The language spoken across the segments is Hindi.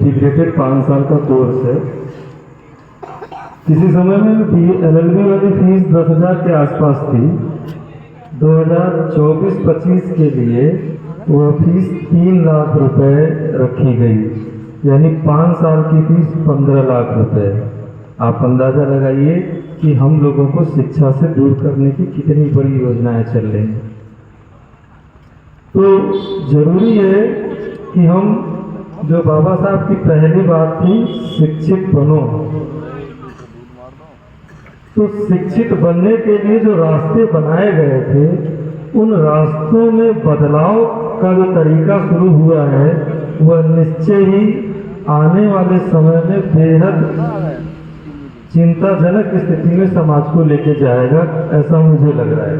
इंटीग्रेटेड 5 साल का कोर्स है। किसी समय में LLB वाली फीस 10,000 के आसपास थी। 2024-25 के लिए वह फीस 3 लाख रुपए रखी गई, यानी 5 साल की फीस 15 लाख रुपए। आप अंदाजा लगाइए कि हम लोगों को शिक्षा से दूर करने की कितनी बड़ी योजनाएं चल रही हैं। तो जरूरी है कि हम, जो बाबा साहब की पहली बात थी, शिक्षित बनो, तो शिक्षित बनने के लिए जो रास्ते बनाए गए थे, उन रास्तों में बदलाव का जो तरीका शुरू हुआ है, वह निश्चय ही आने वाले समय में बेहद चिंताजनक स्थिति में समाज को लेके जाएगा, ऐसा मुझे लग रहा है।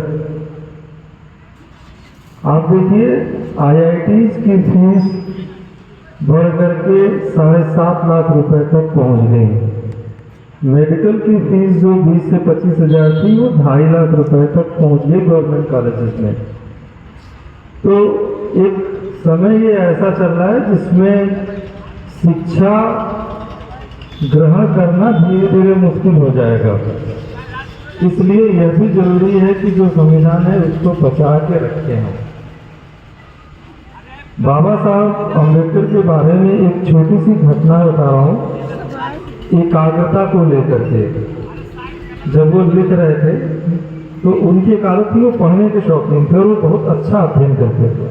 आप देखिए, IITs की फीस बढ़ करके 7.5 लाख रुपए तक पहुंच गई। मेडिकल की फीस जो 20 से 25 हज़ार थी, वो 2.5 लाख रुपए तक पहुंच गई गवर्नमेंट कॉलेजेस में। तो एक समय ये ऐसा चल रहा है जिसमें शिक्षा ग्रहण करना धीरे धीरे मुश्किल हो जाएगा। इसलिए यह भी जरूरी है कि जो संविधान है उसको बचा के रखें हम। बाबा साहब अम्बेडकर के बारे में एक छोटी सी घटना बता रहा हूँ, एकाग्रता को लेकर के। जब वो लिख रहे थे तो उनकी एक आदत थी, वो पढ़ने के शौकीन थे और वो बहुत अच्छा अध्ययन करते थे।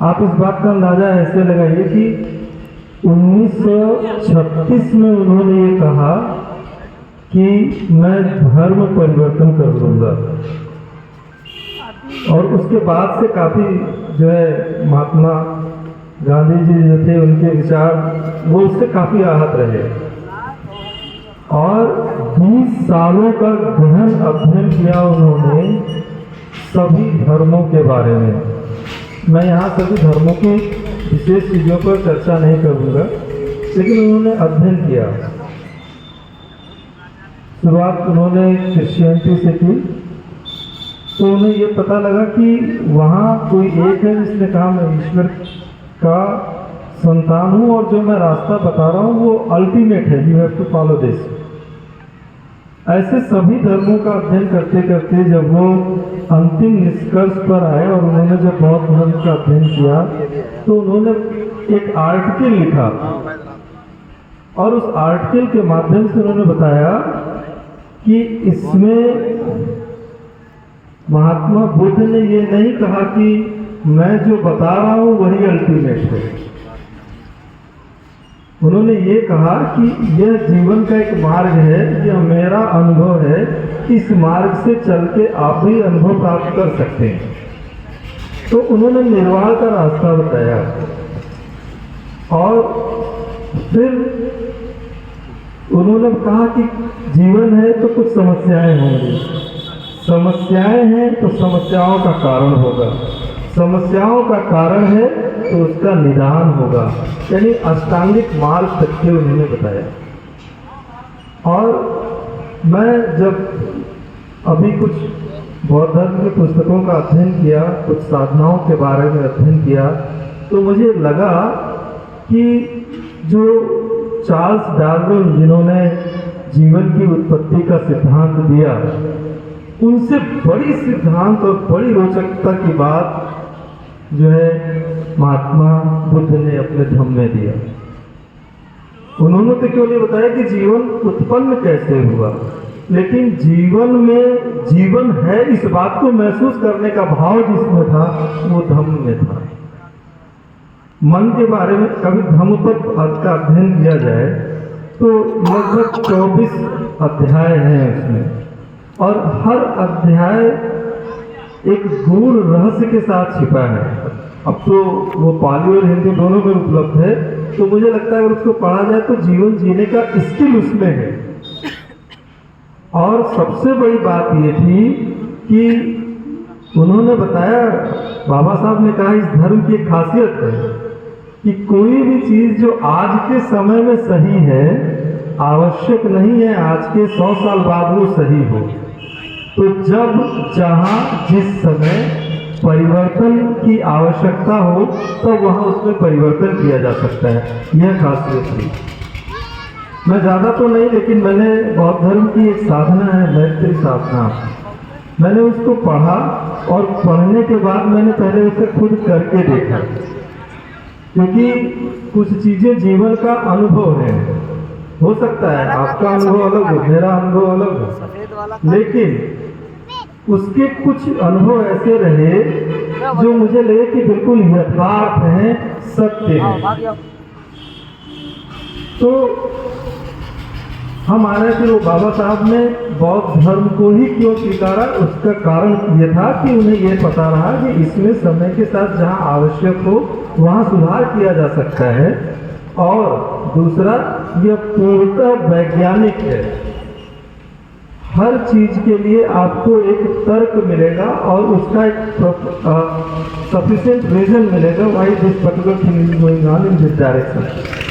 आप इस बात का अंदाजा ऐसे लगाइए कि 1936 में उन्होंने ये कहा कि मैं धर्म परिवर्तन कर लूँगा, और उसके बाद से काफ़ी जो है महात्मा गांधी जी जो थे, उनके विचार वो उससे काफ़ी आहत रहे, और 20 सालों का गहन अध्ययन किया उन्होंने सभी धर्मों के बारे में। मैं यहाँ सभी धर्मों की विशेष चीज़ों पर चर्चा नहीं करूँगा, लेकिन उन्होंने अध्ययन किया। शुरुआत उन्होंने क्रिश्चियनिटी से की, तो उन्हें ये पता लगा कि वहाँ कोई एक है जिसने कहा मैं ईश्वर का संतान हूँ, और जो मैं रास्ता बता रहा हूँ वो अल्टीमेट है, you have to follow this. ऐसे सभी धर्मों का अध्ययन करते करते जब वो अंतिम निष्कर्ष पर आए और उन्होंने जब बौद्ध धर्म का अध्ययन किया, तो उन्होंने एक आर्टिकल लिखा, और उस आर्टिकल के माध्यम से उन्होंने बताया कि इसमें महात्मा बुद्ध ने ये नहीं कहा कि मैं जो बता रहा हूँ वही अल्टीमेट है। उन्होंने ये कहा कि यह जीवन का एक मार्ग है, यह मेरा अनुभव है, इस मार्ग से चल के आप भी अनुभव प्राप्त कर सकते हैं। तो उन्होंने निर्वाण का रास्ता बताया, और फिर उन्होंने कहा कि जीवन है तो कुछ समस्याएं होंगी, समस्याएं हैं तो समस्याओं का कारण होगा, समस्याओं का कारण है तो उसका निदान होगा, यानी अष्टांगिक मार्ग तथ्य उन्होंने बताया। और मैं जब अभी कुछ बौद्ध धर्म की पुस्तकों का अध्ययन किया, कुछ साधनाओं के बारे में अध्ययन किया, तो मुझे लगा कि जो चार्ल्स डार्विन जिन्होंने जीवन की उत्पत्ति का सिद्धांत दिया, उनसे बड़ी सिद्धांत और बड़ी रोचकता की बात जो है महात्मा बुद्ध ने अपने धम्म में दिया। उन्होंने तो केवल ये बताया कि जीवन उत्पन्न कैसे हुआ, लेकिन जीवन में जीवन है इस बात को महसूस करने का भाव जिसमें था, वो धम्म में था। मन के बारे में कभी धम्म पर का अध्ययन किया जाए तो लगभग 24 अध्याय हैं उसमें, और हर अध्याय एक गूढ़ रहस्य के साथ छिपा है। अब तो वो पाली और हिंदी दोनों में उपलब्ध है, तो मुझे लगता है अगर उसको पढ़ा जाए तो जीवन जीने का स्किल उसमें है। और सबसे बड़ी बात ये थी कि उन्होंने बताया, बाबा साहब ने कहा इस धर्म की एक खासियत है कि कोई भी चीज जो आज के समय में सही है, आवश्यक नहीं है आज के 100 साल बाद वो सही हो। तो जब जहां जिस समय परिवर्तन की आवश्यकता हो तो वहाँ उसमें परिवर्तन किया जा सकता है, यह खासियत थी। मैं ज़्यादा तो नहीं, लेकिन मैंने बौद्ध धर्म की एक साधना है मैत्री साधना, मैंने उसको पढ़ा और पढ़ने के बाद मैंने पहले उसे खुद करके देखा, क्योंकि कुछ चीज़ें जीवन का अनुभव है। हो सकता है आपका अनुभव अलग हो, मेरा अनुभव अलग हो, लेकिन उसके कुछ अनुभव ऐसे रहे जो मुझे लगे कि बिल्कुल यथार्थ हैं, सत्य हैं। तो हमारे फिर वो बाबा साहब ने बौद्ध धर्म को ही क्यों स्वीकारा, उसका कारण ये था कि उन्हें ये पता रहा कि इसमें समय के साथ जहाँ आवश्यक हो वहाँ सुधार किया जा सकता है, और दूसरा यह पूर्णतः वैज्ञानिक है। हर चीज के लिए आपको एक तर्क मिलेगा और उसका एक सफिशिएंट रीजन मिलेगा why this particular thing is going on in this direction.